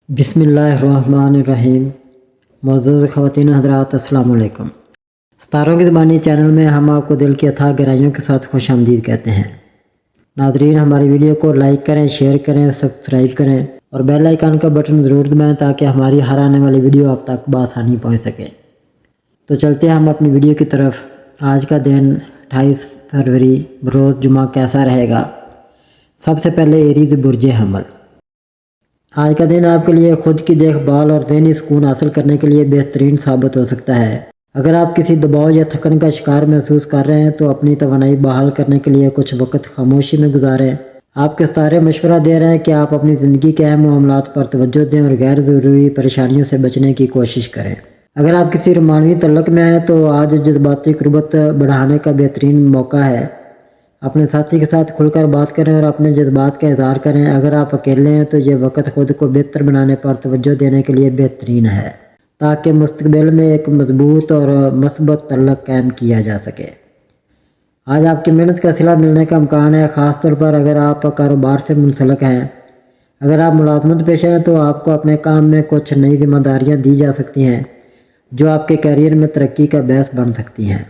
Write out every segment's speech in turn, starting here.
بسم اللہ الرحمن الرحیم۔ معزز خواتین حضرات السلام علیکم۔ ستاروں کی زبانی چینل میں ہم آپ کو دل کی اتھاہ گہرائیوں کے ساتھ خوش آمدید کہتے ہیں۔ ناظرین، ہماری ویڈیو کو لائک کریں، شیئر کریں، سبسکرائب کریں اور بیل آئیکن کا بٹن ضرور دبائیں تاکہ ہماری ہر آنے والی ویڈیو آپ تک بآسانی پہنچ سکے۔ تو چلتے ہیں ہم اپنی ویڈیو کی طرف۔ آج کا دن 28 فروری بروز جمعہ کیسا رہے گا؟ سب سے پہلے ایریز برج حمل۔ آج کا دن آپ کے لیے خود کی دیکھ بھال اور ذہنی سکون حاصل کرنے کے لیے بہترین ثابت ہو سکتا ہے۔ اگر آپ کسی دباؤ یا تھکن کا شکار محسوس کر رہے ہیں تو اپنی توانائی بحال کرنے کے لیے کچھ وقت خاموشی میں گزاریں۔ آپ کے ستارے مشورہ دے رہے ہیں کہ آپ اپنی زندگی کے اہم معاملات پر توجہ دیں اور غیر ضروری پریشانیوں سے بچنے کی کوشش کریں۔ اگر آپ کسی رومانوی تعلق میں ہیں تو آج جذباتی قربت بڑھانے کا بہترین موقع ہے۔ اپنے ساتھی کے ساتھ کھل کر بات کریں اور اپنے جذبات کا اظہار کریں۔ اگر آپ اکیلے ہیں تو یہ وقت خود کو بہتر بنانے پر توجہ دینے کے لیے بہترین ہے تاکہ مستقبل میں ایک مضبوط اور مثبت تعلق قائم کیا جا سکے۔ آج آپ کی محنت کا صلہ ملنے کا امکان ہے، خاص طور پر اگر آپ کاروبار سے منسلک ہیں۔ اگر آپ ملازمت پیشہ ہیں تو آپ کو اپنے کام میں کچھ نئی ذمہ داریاں دی جا سکتی ہیں جو آپ کے کیریئر میں ترقی کا باعث بن سکتی ہیں۔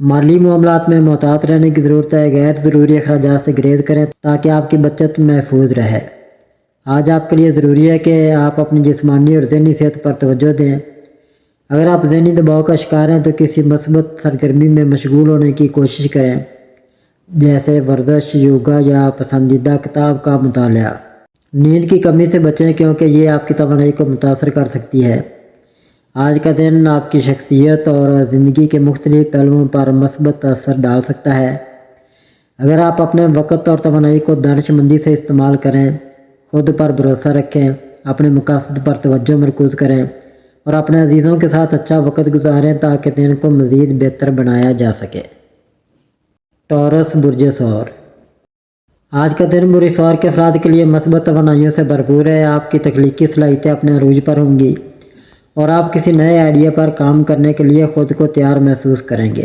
مالی معاملات میں محتاط رہنے کی ضرورت ہے۔ غیر ضروری اخراجات سے گریز کریں تاکہ آپ کی بچت محفوظ رہے۔ آج آپ کے لیے ضروری ہے کہ آپ اپنی جسمانی اور ذہنی صحت پر توجہ دیں۔ اگر آپ ذہنی دباؤ کا شکار ہیں تو کسی مثبت سرگرمی میں مشغول ہونے کی کوشش کریں، جیسے ورزش، یوگا یا پسندیدہ کتاب کا مطالعہ۔ نیند کی کمی سے بچیں کیونکہ یہ آپ کی توانائی کو متاثر کر سکتی ہے۔ آج کا دن آپ کی شخصیت اور زندگی کے مختلف پہلوؤں پر مثبت اثر ڈال سکتا ہے۔ اگر آپ اپنے وقت اور توانائی کو دانش مندی سے استعمال کریں، خود پر بھروسہ رکھیں، اپنے مقاصد پر توجہ مرکوز کریں اور اپنے عزیزوں کے ساتھ اچھا وقت گزاریں تاکہ دن کو مزید بہتر بنایا جا سکے۔ ٹورس برج ثور۔ آج کا دن برج ثور کے افراد کے لیے مثبت توانائیوں سے بھرپور ہے۔ آپ کی تخلیقی صلاحیتیں اپنے عروج پر ہوں گی اور آپ کسی نئے آئیڈیا پر کام کرنے کے لیے خود کو تیار محسوس کریں گے۔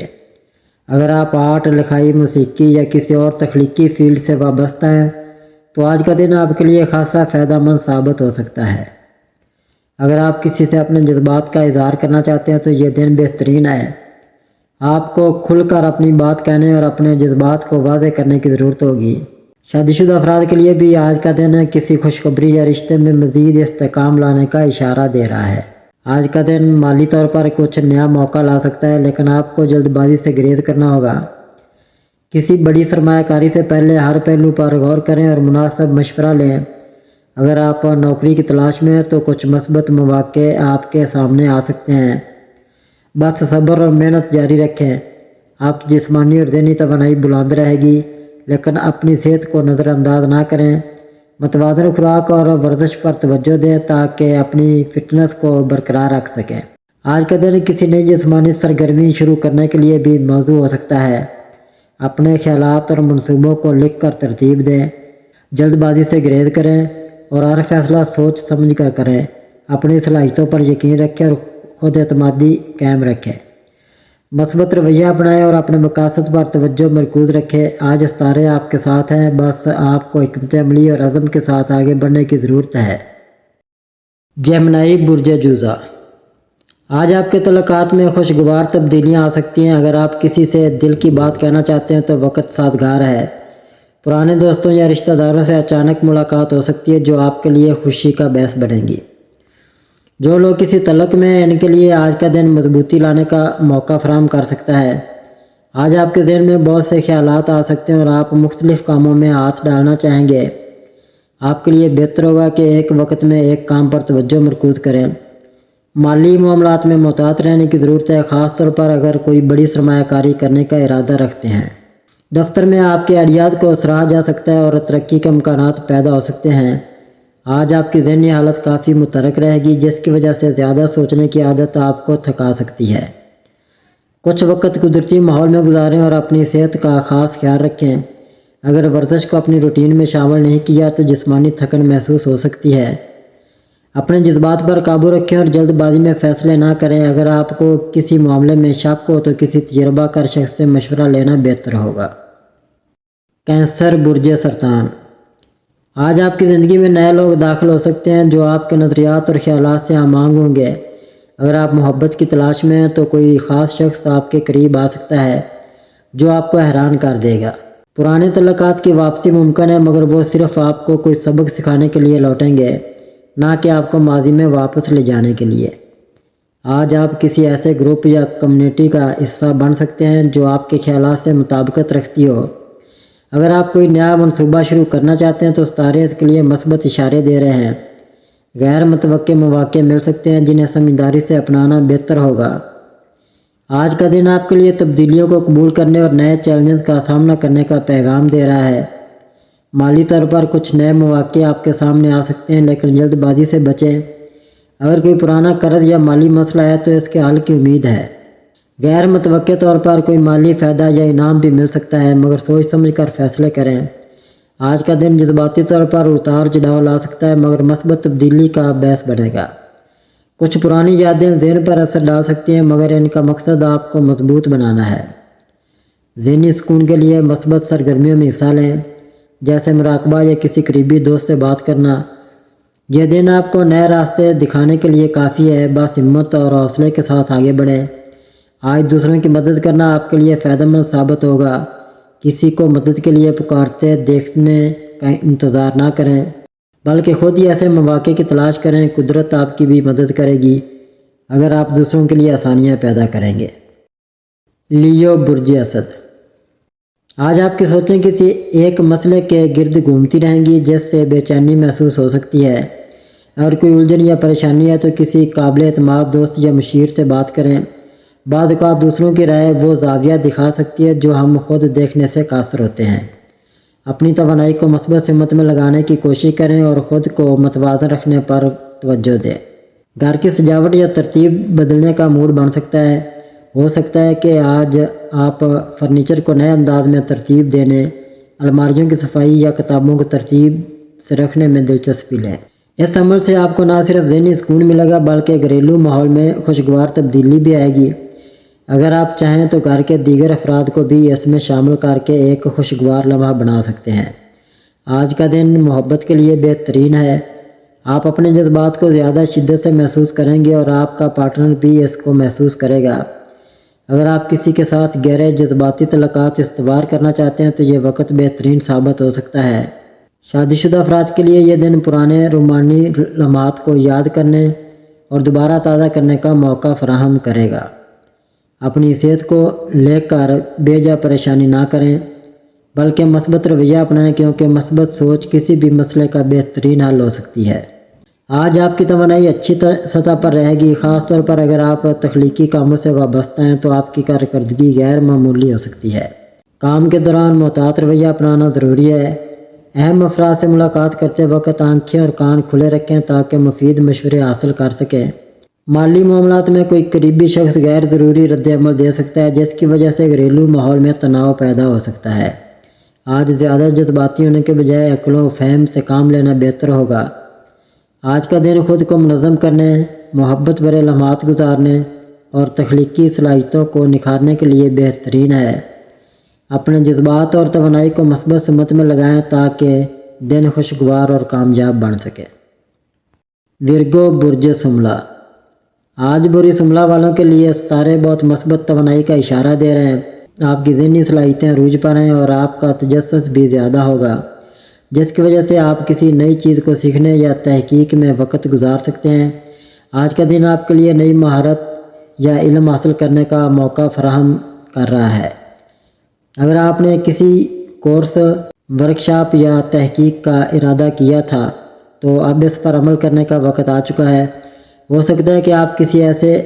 اگر آپ آرٹ، لکھائی، موسیقی یا کسی اور تخلیقی فیلڈ سے وابستہ ہیں تو آج کا دن آپ کے لیے خاصا فائدہ مند ثابت ہو سکتا ہے۔ اگر آپ کسی سے اپنے جذبات کا اظہار کرنا چاہتے ہیں تو یہ دن بہترین ہے۔ آپ کو کھل کر اپنی بات کہنے اور اپنے جذبات کو واضح کرنے کی ضرورت ہوگی۔ شادی شدہ افراد کے لیے بھی آج کا دن کسی خوشخبری یا رشتے میں مزید استحکام لانے کا اشارہ دے رہا ہے۔ آج کا دن مالی طور پر کچھ نیا موقع لا سکتا ہے لیکن آپ کو جلد بازی سے گریز کرنا ہوگا۔ کسی بڑی سرمایہ کاری سے پہلے ہر پہلو پر غور کریں اور مناسب مشورہ لیں۔ اگر آپ نوکری کی تلاش میں ہیں تو کچھ مثبت مواقع آپ کے سامنے آ سکتے ہیں۔ بس صبر اور محنت جاری رکھیں۔ آپ کی جسمانی اور ذہنی توانائی بلند رہے گی لیکن اپنی صحت کو نظر انداز نہ کریں۔ متوازن خوراک اور ورزش پر توجہ دیں تاکہ اپنی فٹنس کو برقرار رکھ سکیں۔ آج کا دن کسی نئی جسمانی سرگرمی شروع کرنے کے لیے بھی موزوں ہو سکتا ہے۔ اپنے خیالات اور منصوبوں کو لکھ کر ترتیب دیں، جلد بازی سے گریز کریں اور ہر فیصلہ سوچ سمجھ کر کریں۔ اپنی صلاحیتوں پر یقین رکھیں اور خود اعتمادی قائم رکھیں۔ مثبت رویہ اپنائیں اور اپنے مقاصد پر توجہ مرکوز رکھیں۔ آج ستارے آپ کے ساتھ ہیں، بس آپ کو حکمت عملی اور عزم کے ساتھ آگے بڑھنے کی ضرورت ہے۔ جیمنائی برج جوزہ۔ آج آپ کے تعلقات میں خوشگوار تبدیلیاں آ سکتی ہیں۔ اگر آپ کسی سے دل کی بات کہنا چاہتے ہیں تو وقت سازگار ہے۔ پرانے دوستوں یا رشتہ داروں سے اچانک ملاقات ہو سکتی ہے جو آپ کے لیے خوشی کا باعث بنے گی۔ جو لوگ کسی تعلق میں ہیں ان کے لیے آج کا دن مضبوطی لانے کا موقع فراہم کر سکتا ہے۔ آج آپ کے ذہن میں بہت سے خیالات آ سکتے ہیں اور آپ مختلف کاموں میں ہاتھ ڈالنا چاہیں گے۔ آپ کے لیے بہتر ہوگا کہ ایک وقت میں ایک کام پر توجہ مرکوز کریں۔ مالی معاملات میں محتاط رہنے کی ضرورت ہے، خاص طور پر اگر کوئی بڑی سرمایہ کاری کرنے کا ارادہ رکھتے ہیں۔ دفتر میں آپ کے آئیڈیاز کو سراہا جا سکتا ہے اور ترقی کے امکانات پیدا ہو سکتے ہیں۔ آج آپ کی ذہنی حالت کافی متحرک رہے گی جس کی وجہ سے زیادہ سوچنے کی عادت آپ کو تھکا سکتی ہے۔ کچھ وقت قدرتی ماحول میں گزاریں اور اپنی صحت کا خاص خیال رکھیں۔ اگر ورزش کو اپنی روٹین میں شامل نہیں کیا تو جسمانی تھکن محسوس ہو سکتی ہے۔ اپنے جذبات پر قابو رکھیں اور جلد بازی میں فیصلے نہ کریں۔ اگر آپ کو کسی معاملے میں شک ہو تو کسی تجربہ کار شخص سے مشورہ لینا بہتر ہوگا۔ کینسر برج سرطان۔ آج آپ کی زندگی میں نئے لوگ داخل ہو سکتے ہیں جو آپ کے نظریات اور خیالات سے ہم آہنگ ہوں گے۔ اگر آپ محبت کی تلاش میں ہیں تو کوئی خاص شخص آپ کے قریب آ سکتا ہے جو آپ کو حیران کر دے گا۔ پرانے تعلقات کی واپسی ممکن ہے، مگر وہ صرف آپ کو کوئی سبق سکھانے کے لیے لوٹیں گے، نہ کہ آپ کو ماضی میں واپس لے جانے کے لیے۔ آج آپ کسی ایسے گروپ یا کمیونٹی کا حصہ بن سکتے ہیں جو آپ کے خیالات سے مطابقت رکھتی ہو۔ اگر آپ کوئی نیا منصوبہ شروع کرنا چاہتے ہیں تو ستارے اس کے لیے مثبت اشارے دے رہے ہیں۔ غیر متوقع مواقع مل سکتے ہیں جنہیں سمجھداری سے اپنانا بہتر ہوگا۔ آج کا دن آپ کے لیے تبدیلیوں کو قبول کرنے اور نئے چیلنجز کا سامنا کرنے کا پیغام دے رہا ہے۔ مالی طور پر کچھ نئے مواقع آپ کے سامنے آ سکتے ہیں، لیکن جلد بازی سے بچیں۔ اگر کوئی پرانا قرض یا مالی مسئلہ ہے تو اس کے حل کی امید ہے۔ غیر متوقع طور پر کوئی مالی فائدہ یا انعام بھی مل سکتا ہے، مگر سوچ سمجھ کر فیصلے کریں۔ آج کا دن جذباتی طور پر اتار چڑھاؤ لا سکتا ہے، مگر مثبت تبدیلی کا باعث بنے گا۔ کچھ پرانی یادیں ذہن پر اثر ڈال سکتی ہیں، مگر ان کا مقصد آپ کو مضبوط بنانا ہے۔ ذہنی سکون کے لیے مثبت سرگرمیوں میں حصہ لیں، جیسے مراقبہ یا کسی قریبی دوست سے بات کرنا۔ یہ دن آپ کو نئے راستے دکھانے کے لیے کافی ہے، بس ہمت اور حوصلے کے ساتھ آگے بڑھیں۔ آج دوسروں کی مدد کرنا آپ کے لیے فائدہ مند ثابت ہوگا۔ کسی کو مدد کے لیے پکارتے دیکھنے کا انتظار نہ کریں، بلکہ خود ہی ایسے مواقع کی تلاش کریں۔ قدرت آپ کی بھی مدد کرے گی اگر آپ دوسروں کے لیے آسانیاں پیدا کریں گے۔ لیو برج اسد، آج آپ کی سوچیں کسی ایک مسئلے کے گرد گھومتی رہیں گی جس سے بے چینی محسوس ہو سکتی ہے۔ اگر کوئی الجھن یا پریشانی ہے تو کسی قابل اعتماد دوست یا مشیر سے بات کریں۔ بعض اوقات دوسروں کی رائے وہ زاویہ دکھا سکتی ہے جو ہم خود دیکھنے سے قاصر ہوتے ہیں۔ اپنی توانائی کو مثبت سمت میں لگانے کی کوشش کریں اور خود کو متوازن رکھنے پر توجہ دیں۔ گھر کی سجاوٹ یا ترتیب بدلنے کا موڈ بن سکتا ہے۔ ہو سکتا ہے کہ آج آپ فرنیچر کو نئے انداز میں ترتیب دینے، الماریوں کی صفائی یا کتابوں کو ترتیب سے رکھنے میں دلچسپی لیں۔ اس عمل سے آپ کو نہ صرف ذہنی سکون ملے گا بلکہ گھریلو ماحول میں خوشگوار تبدیلی بھی آئے گی۔ اگر آپ چاہیں تو گھر کے دیگر افراد کو بھی اس میں شامل کر کے ایک خوشگوار لمحہ بنا سکتے ہیں۔ آج کا دن محبت کے لیے بہترین ہے۔ آپ اپنے جذبات کو زیادہ شدت سے محسوس کریں گے اور آپ کا پارٹنر بھی اس کو محسوس کرے گا۔ اگر آپ کسی کے ساتھ گہرے جذباتی تعلقات استوار کرنا چاہتے ہیں تو یہ وقت بہترین ثابت ہو سکتا ہے۔ شادی شدہ افراد کے لیے یہ دن پرانے رومانی لمحات کو یاد کرنے اور دوبارہ تازہ کرنے کا موقع فراہم کرے گا۔ اپنی صحت کو لے کر بے جا پریشانی نہ کریں، بلکہ مثبت رویہ اپنائیں، کیونکہ مثبت سوچ کسی بھی مسئلے کا بہترین حل ہو سکتی ہے۔ آج آپ کی توانائی اچھی سطح پر رہے گی، خاص طور پر اگر آپ تخلیقی کاموں سے وابستہ ہیں تو آپ کی کارکردگی غیر معمولی ہو سکتی ہے۔ کام کے دوران محتاط رویہ اپنانا ضروری ہے۔ اہم افراد سے ملاقات کرتے وقت آنکھیں اور کان کھلے رکھیں تاکہ مفید مشورے حاصل کر سکیں۔ مالی معاملات میں کوئی قریبی شخص غیر ضروری رد عمل دے سکتا ہے جس کی وجہ سے گھریلو ماحول میں تناؤ پیدا ہو سکتا ہے۔ آج زیادہ جذباتی ہونے کے بجائے عقل و فہم سے کام لینا بہتر ہوگا۔ آج کا دن خود کو منظم کرنے، محبت بھرے لمحات گزارنے اور تخلیقی صلاحیتوں کو نکھارنے کے لیے بہترین ہے۔ اپنے جذبات اور توانائی کو مثبت سمت میں لگائیں تاکہ دن خوشگوار اور کامیاب بن سکے۔ ورگو برج سملہ، آج بری سملہ والوں کے لیے ستارے بہت مثبت توانائی کا اشارہ دے رہے ہیں۔ آپ کی ذہنی صلاحیتیں عروج پر ہیں اور آپ کا تجسس بھی زیادہ ہوگا، جس کی وجہ سے آپ کسی نئی چیز کو سیکھنے یا تحقیق میں وقت گزار سکتے ہیں۔ آج کا دن آپ کے لیے نئی مہارت یا علم حاصل کرنے کا موقع فراہم کر رہا ہے۔ اگر آپ نے کسی کورس، ورکشاپ یا تحقیق کا ارادہ کیا تھا تو اب اس پر عمل کرنے کا وقت آ چکا ہے۔ ہو سکتا ہے کہ آپ کسی ایسے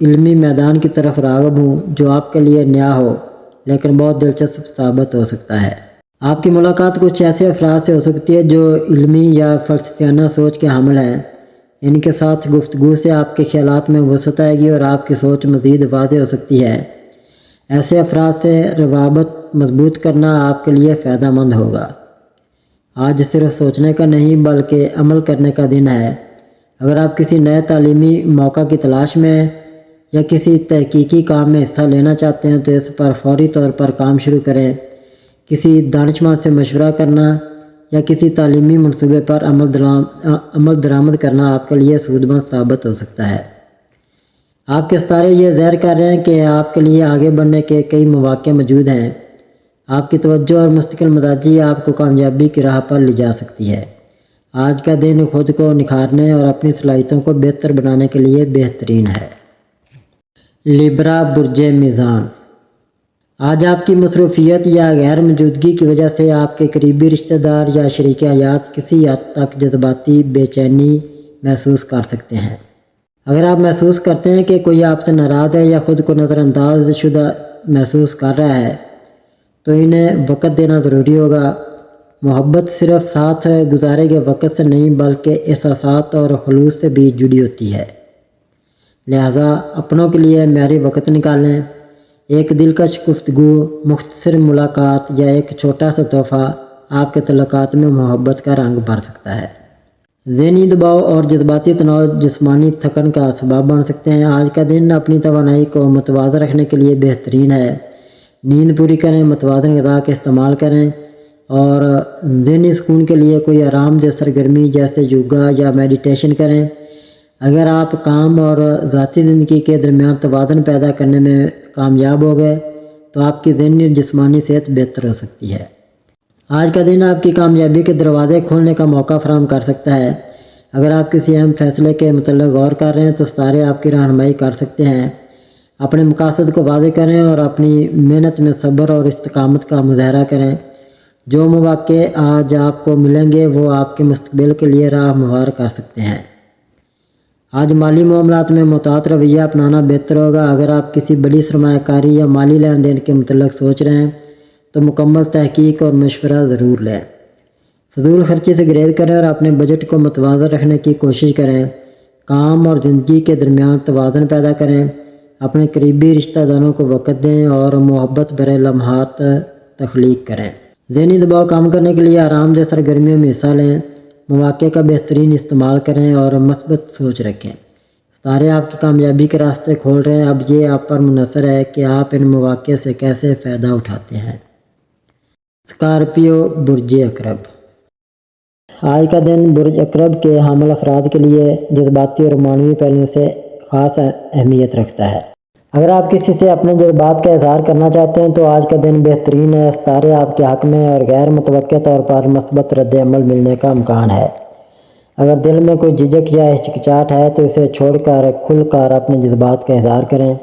علمی میدان کی طرف راغب ہوں جو آپ کے لیے نیا ہو لیکن بہت دلچسپ ثابت ہو سکتا ہے۔ آپ کی ملاقات کچھ ایسے افراد سے ہو سکتی ہے جو علمی یا فلسفیانہ سوچ کے حامل ہیں۔ ان کے ساتھ گفتگو سے آپ کے خیالات میں وسعت آئے گی اور آپ کی سوچ مزید واضح ہو سکتی ہے۔ ایسے افراد سے روابط مضبوط کرنا آپ کے لیے فائدہ مند ہوگا۔ آج صرف سوچنے کا نہیں بلکہ عمل کرنے کا دن ہے۔ اگر آپ کسی نئے تعلیمی موقع کی تلاش میں ہیں یا کسی تحقیقی کام میں حصہ لینا چاہتے ہیں تو اس پر فوری طور پر کام شروع کریں۔ کسی دانشمند سے مشورہ کرنا یا کسی تعلیمی منصوبے پر عمل درآمد کرنا آپ کے لیے سودمند ثابت ہو سکتا ہے۔ آپ کے ستارے یہ ظاہر کر رہے ہیں کہ آپ کے لیے آگے بڑھنے کے کئی مواقع موجود ہیں۔ آپ کی توجہ اور مستقل مزاجی آپ کو کامیابی کی راہ پر لے جا سکتی ہے۔ آج کا دن خود کو نکھارنے اور اپنی صلاحیتوں کو بہتر بنانے کے لیے بہترین ہے۔ لیبرا برج میزان، آج آپ کی مصروفیت یا غیر موجودگی کی وجہ سے آپ کے قریبی رشتہ دار یا شریک حیات کسی حد تک جذباتی بے چینی محسوس کر سکتے ہیں۔ اگر آپ محسوس کرتے ہیں کہ کوئی آپ سے ناراض ہے یا خود کو نظر انداز شدہ محسوس کر رہا ہے تو انہیں وقت دینا ضروری ہوگا۔ محبت صرف ساتھ گزارے گئے وقت سے نہیں بلکہ احساسات اور خلوص سے بھی جڑی ہوتی ہے، لہٰذا اپنوں کے لیے معیاری وقت نکالیں۔ ایک دلکش گفتگو، مختصر ملاقات یا ایک چھوٹا سا تحفہ آپ کے تعلقات میں محبت کا رنگ بھر سکتا ہے۔ ذہنی دباؤ اور جذباتی تناؤ جسمانی تھکن کا سبب بن سکتے ہیں۔ آج کا دن اپنی توانائی کو متوازن رکھنے کے لیے بہترین ہے۔ نیند پوری کریں، متوازن غذا کا استعمال کریں اور ذہنی سکون کے لیے کوئی آرام دہ سرگرمی جیسے یوگا یا میڈیٹیشن کریں۔ اگر آپ کام اور ذاتی زندگی کے درمیان توازن پیدا کرنے میں کامیاب ہو گئے تو آپ کی ذہنی اور جسمانی صحت بہتر ہو سکتی ہے۔ آج کا دن آپ کی کامیابی کے دروازے کھولنے کا موقع فراہم کر سکتا ہے۔ اگر آپ کسی اہم فیصلے کے متعلق غور کر رہے ہیں تو ستارے آپ کی رہنمائی کر سکتے ہیں۔ اپنے مقاصد کو واضح کریں اور اپنی محنت میں صبر اور استقامت کا مظاہرہ کریں۔ جو مواقع آج آپ کو ملیں گے وہ آپ کے مستقبل کے لیے راہ ہموار کر سکتے ہیں۔ آج مالی معاملات میں محتاط رویہ اپنانا بہتر ہوگا۔ اگر آپ کسی بڑی سرمایہ کاری یا مالی لین دین کے متعلق سوچ رہے ہیں تو مکمل تحقیق اور مشورہ ضرور لیں۔ فضول خرچی سے گریز کریں اور اپنے بجٹ کو متوازن رکھنے کی کوشش کریں۔ کام اور زندگی کے درمیان توازن پیدا کریں۔ اپنے قریبی رشتہ داروں کو وقت دیں اور محبت بھرے لمحات تخلیق کریں۔ ذہنی دباؤ کم کرنے کے لیے آرام دہ سرگرمیوں میں حصہ لیں، مواقع کا بہترین استعمال کریں اور مثبت سوچ رکھیں۔ ستارے آپ کی کامیابی کے راستے کھول رہے ہیں، اب یہ آپ پر منحصر ہے کہ آپ ان مواقع سے کیسے فائدہ اٹھاتے ہیں۔ اسکارپیو برج عقرب، آج کا دن برج عقرب کے حامل افراد کے لیے جذباتی اور معنوی پہلوؤں سے خاص اہمیت رکھتا ہے۔ اگر آپ کسی سے اپنے جذبات کا اظہار کرنا چاہتے ہیں تو آج کا دن بہترین ہے۔ ستارے آپ کے حق میں اور غیر متوقع طور پر مثبت رد عمل ملنے کا امکان ہے۔ اگر دل میں کوئی جھجک یا ہچکچاہٹ ہے تو اسے چھوڑ کر کھل کر اپنے جذبات کا اظہار کریں۔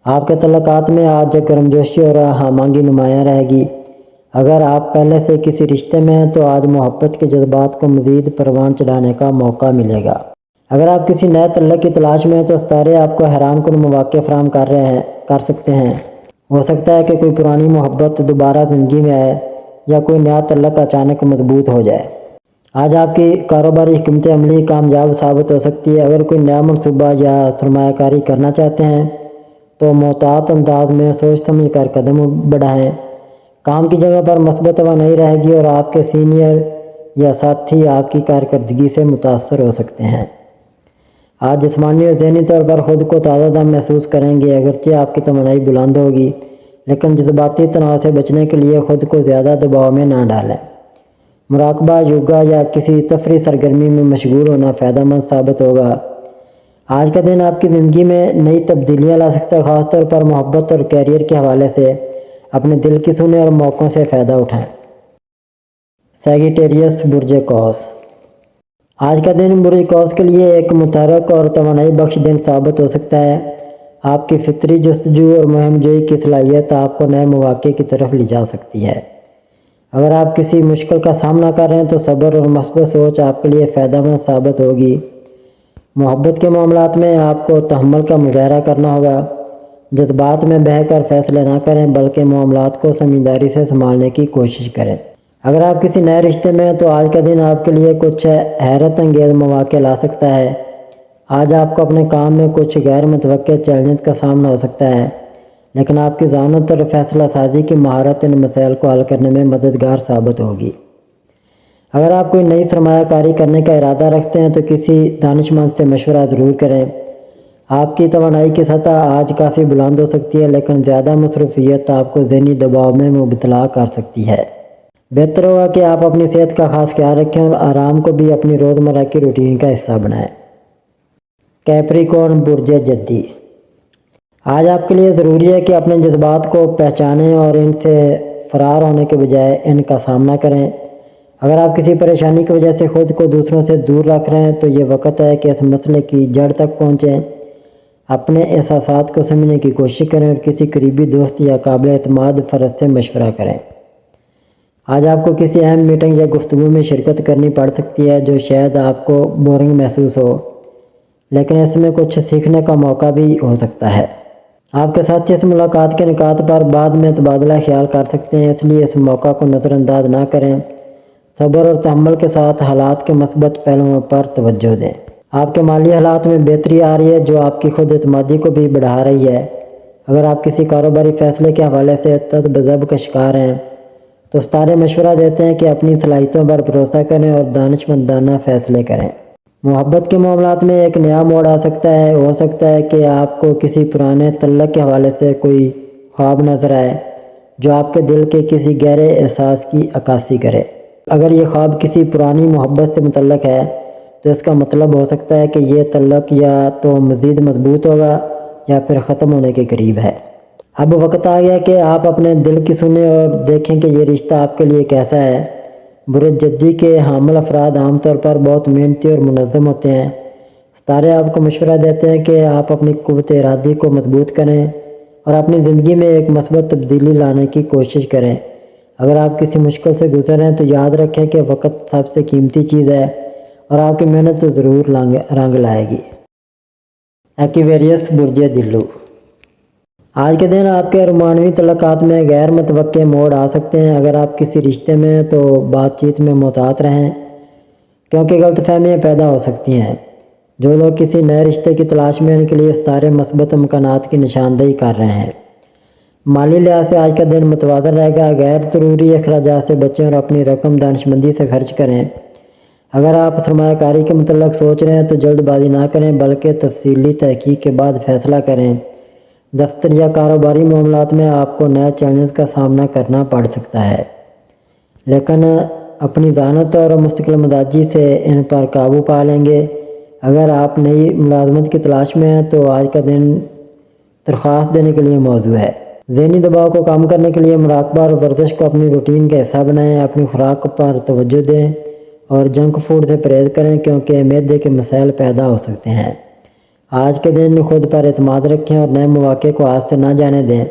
آپ کے تعلقات میں آج گرمجوشی اور ہم آہنگی نمایاں رہے گی۔ اگر آپ پہلے سے کسی رشتے میں ہیں تو آج محبت کے جذبات کو مزید پروان چڑھانے کا موقع ملے گا۔ اگر آپ کسی نئے تعلق کی تلاش میں ہیں تو ستارے آپ کو حیران کن مواقع فراہم کر سکتے ہیں۔ ہو سکتا ہے کہ کوئی پرانی محبت دوبارہ زندگی میں آئے یا کوئی نیا تعلق اچانک مضبوط ہو جائے۔ آج آپ کی کاروباری حکمت عملی کامیاب ثابت ہو سکتی ہے۔ اگر کوئی نیا منصوبہ یا سرمایہ کاری کرنا چاہتے ہیں تو محتاط انداز میں سوچ سمجھ کر قدم بڑھائیں۔ کام کی جگہ پر مثبت توانائی رہے گی اور آپ کے سینئر یا ساتھی آپ کی کارکردگی سے متاثر ہو سکتے ہیں۔ آج جسمانی اور ذہنی طور پر خود کو تازہ دم محسوس کریں گے۔ اگرچہ آپ کی توانائی بلند ہوگی لیکن جذباتی تناؤ سے بچنے کے لیے خود کو زیادہ دباؤ میں نہ ڈالیں۔ مراقبہ، یوگا یا کسی تفریحی سرگرمی میں مشغول ہونا فائدہ مند ثابت ہوگا۔ آج کا دن آپ کی زندگی میں نئی تبدیلیاں لا سکتا ہے، خاص طور پر محبت اور کیریئر کے حوالے سے اپنے دل کی سنیں اور موقعوں سے فائدہ اٹھائیں۔ سیگیٹیریس برج قوس، آج کا دن برج قوس کے لیے ایک متحرک اور توانائی بخش دن ثابت ہو سکتا ہے۔ آپ کی فطری جستجو اور مہم جوئی کی صلاحیت آپ کو نئے مواقع کی طرف لے جا سکتی ہے۔ اگر آپ کسی مشکل کا سامنا کر رہے ہیں تو صبر اور مثبت سوچ آپ کے لیے فائدہ مند ثابت ہوگی۔ محبت کے معاملات میں آپ کو تحمل کا مظاہرہ کرنا ہوگا۔ جذبات میں بہہ کر فیصلے نہ کریں بلکہ معاملات کو سمجھداری سے سنبھالنے کی کوشش کریں۔ اگر آپ کسی نئے رشتے میں ہیں تو آج کا دن آپ کے لیے کچھ حیرت انگیز مواقع لا سکتا ہے۔ آج آپ کو اپنے کام میں کچھ غیر متوقع چیلنج کا سامنا ہو سکتا ہے لیکن آپ کی ذہانت اور فیصلہ سازی کی مہارت ان مسائل کو حل کرنے میں مددگار ثابت ہوگی۔ اگر آپ کوئی نئی سرمایہ کاری کرنے کا ارادہ رکھتے ہیں تو کسی دانش مند سے مشورہ ضرور کریں۔ آپ کی توانائی کی سطح آج کافی بلند ہو سکتی ہے لیکن زیادہ مصروفیت آپ کو ذہنی دباؤ میں مبتلا کر سکتی ہے۔ بہتر ہوگا کہ آپ اپنی صحت کا خاص خیال رکھیں اور آرام کو بھی اپنی روزمرہ کی روٹین کا حصہ بنائیں۔ کیپریکارن برج جدی، آج آپ کے لیے ضروری ہے کہ اپنے جذبات کو پہچانیں اور ان سے فرار ہونے کے بجائے ان کا سامنا کریں۔ اگر آپ کسی پریشانی کی وجہ سے خود کو دوسروں سے دور رکھ رہے ہیں تو یہ وقت ہے کہ اس مسئلے کی جڑ تک پہنچیں۔ اپنے احساسات کو سمجھنے کی کوشش کریں اور کسی قریبی دوست یا قابل اعتماد فرد سے مشورہ کریں۔ آج آپ کو کسی اہم میٹنگ یا گفتگو میں شرکت کرنی پڑ سکتی ہے جو شاید آپ کو بورنگ محسوس ہو، لیکن اس میں کچھ سیکھنے کا موقع بھی ہو سکتا ہے۔ آپ کے ساتھی اس ملاقات کے نکات پر بعد میں تبادلہ خیال کر سکتے ہیں، اس لیے اس موقع کو نظر انداز نہ کریں۔ صبر اور تحمل کے ساتھ حالات کے مثبت پہلوؤں پر توجہ دیں۔ آپ کے مالی حالات میں بہتری آ رہی ہے جو آپ کی خود اعتمادی کو بھی بڑھا رہی ہے۔ اگر آپ کسی کاروباری فیصلے کے حوالے سے تذبذب کا شکار ہیں تو ستارے مشورہ دیتے ہیں کہ اپنی صلاحیتوں پر بھروسہ کریں اور دانشمندانہ فیصلے کریں۔ محبت کے معاملات میں ایک نیا موڑ آ سکتا ہے، ہو سکتا ہے کہ آپ کو کسی پرانے تعلق کے حوالے سے کوئی خواب نظر آئے جو آپ کے دل کے کسی گہرے احساس کی عکاسی کرے۔ اگر یہ خواب کسی پرانی محبت سے متعلق ہے تو اس کا مطلب ہو سکتا ہے کہ یہ تعلق یا تو مزید مضبوط ہوگا یا پھر ختم ہونے کے قریب ہے۔ اب وقت آ گیا کہ آپ اپنے دل کی سنیں اور دیکھیں کہ یہ رشتہ آپ کے لیے کیسا ہے۔ برج جدی کے حامل افراد عام طور پر بہت محنتی اور منظم ہوتے ہیں۔ ستارے آپ کو مشورہ دیتے ہیں کہ آپ اپنی قوت ارادی کو مضبوط کریں اور اپنی زندگی میں ایک مثبت تبدیلی لانے کی کوشش کریں۔ اگر آپ کسی مشکل سے گزر رہے ہیں تو یاد رکھیں کہ وقت سب سے قیمتی چیز ہے اور آپ کی محنت ضرور رنگ لائے گی۔ ایکویریس برج دلو، آج کے دن آپ کے رومانوی تعلقات میں غیر متوقع موڑ آ سکتے ہیں۔ اگر آپ کسی رشتے میں تو بات چیت میں محتاط رہیں کیونکہ غلط فہمیاں پیدا ہو سکتی ہیں۔ جو لوگ کسی نئے رشتے کی تلاش میں ان کے لیے ستارے مثبت امکانات کی نشاندہی کر رہے ہیں۔ مالی لحاظ سے آج کا دن متوازن رہے گا، غیر ضروری اخراجات سے بچیں اور اپنی رقم دانشمندی سے خرچ کریں۔ اگر آپ سرمایہ کاری کے متعلق سوچ رہے ہیں تو جلد بازی نہ کریں بلکہ تفصیلی تحقیق کے بعد فیصلہ کریں۔ دفتر یا کاروباری معاملات میں آپ کو نئے چیلنجز کا سامنا کرنا پڑ سکتا ہے، لیکن اپنی ذہانت اور مستقل مزاجی سے ان پر قابو پا لیں گے۔ اگر آپ نئی ملازمت کی تلاش میں ہیں تو آج کا دن درخواست دینے کے لیے موزوں ہے۔ ذہنی دباؤ کو کم کرنے کے لیے مراقبہ اور ورزش کو اپنی روٹین کا حصہ بنائیں۔ اپنی خوراک پر توجہ دیں اور جنک فوڈ سے پرہیز کریں کیونکہ معدے کے مسائل پیدا ہو سکتے ہیں۔ آج کے دن خود پر اعتماد رکھیں اور نئے مواقع کو ہاتھ سے نہ جانے دیں۔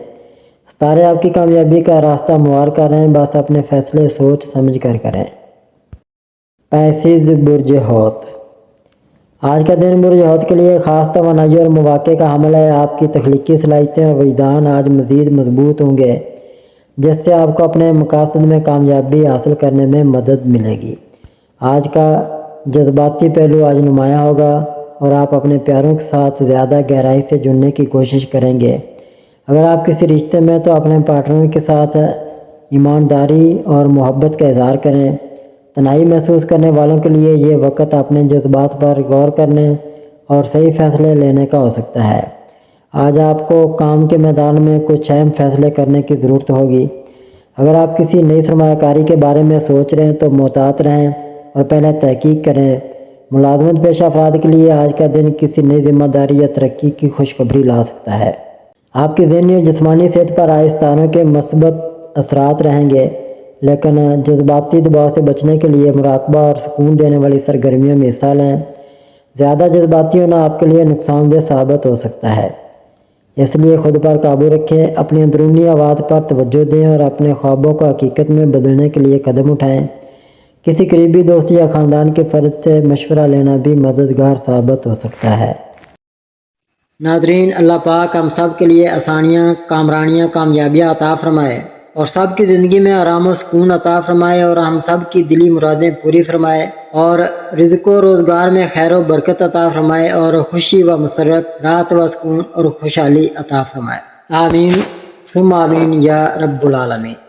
ستارے آپ کی کامیابی کا راستہ ہموار کر رہے ہیں، بس اپنے فیصلے سوچ سمجھ کر کریں۔ پیسز برج حوت، آج کا دن برج حوت کے لیے خاص توانائی اور مواقع کا حامل ہے۔ آپ کی تخلیقی صلاحیتیں اور وجدان آج مزید مضبوط ہوں گے جس سے آپ کو اپنے مقاصد میں کامیابی حاصل کرنے میں مدد ملے گی۔ آج کا جذباتی پہلو آج نمایاں ہوگا اور آپ اپنے پیاروں کے ساتھ زیادہ گہرائی سے جڑنے کی کوشش کریں گے۔ اگر آپ کسی رشتے میں تو اپنے پارٹنر کے ساتھ ایمانداری اور محبت کا اظہار کریں۔ تنہائی محسوس کرنے والوں کے لیے یہ وقت اپنے جذبات پر غور کرنے اور صحیح فیصلے لینے کا ہو سکتا ہے۔ آج آپ کو کام کے میدان میں کچھ اہم فیصلے کرنے کی ضرورت ہوگی۔ اگر آپ کسی نئی سرمایہ کاری کے بارے میں سوچ رہے ہیں تو محتاط رہیں اور پہلے تحقیق کریں۔ ملازمت پیشہ افراد کے لیے آج کا دن کسی نئی ذمہ داری یا ترقی کی خوشخبری لا سکتا ہے۔ آپ کی ذہنی اور جسمانی صحت پر آئے ستاروں کے مثبت اثرات رہیں گے، لیکن جذباتی دباؤ سے بچنے کے لیے مراقبہ اور سکون دینے والی سرگرمیوں میں حصہ لیں۔ زیادہ جذباتی ہونا آپ کے لیے نقصان دہ ثابت ہو سکتا ہے، اس لیے خود پر قابو رکھیں، اپنی اندرونی آواز پر توجہ دیں اور اپنے خوابوں کو حقیقت میں بدلنے کے لیے قدم اٹھائیں۔ کسی قریبی دوست یا خاندان کے فرد سے مشورہ لینا بھی مددگار ثابت ہو سکتا ہے۔ ناظرین، اللہ پاک ہم سب کے لیے آسانیاں، کامرانیاں، کامیابیاں عطا فرمائے اور سب کی زندگی میں آرام و سکون عطا فرمائے اور ہم سب کی دلی مرادیں پوری فرمائے اور رزق و روزگار میں خیر و برکت عطا فرمائے اور خوشی و مسرت، راحت و سکون اور خوشحالی عطا فرمائے۔ آمین ثم آمین یا رب العالمین۔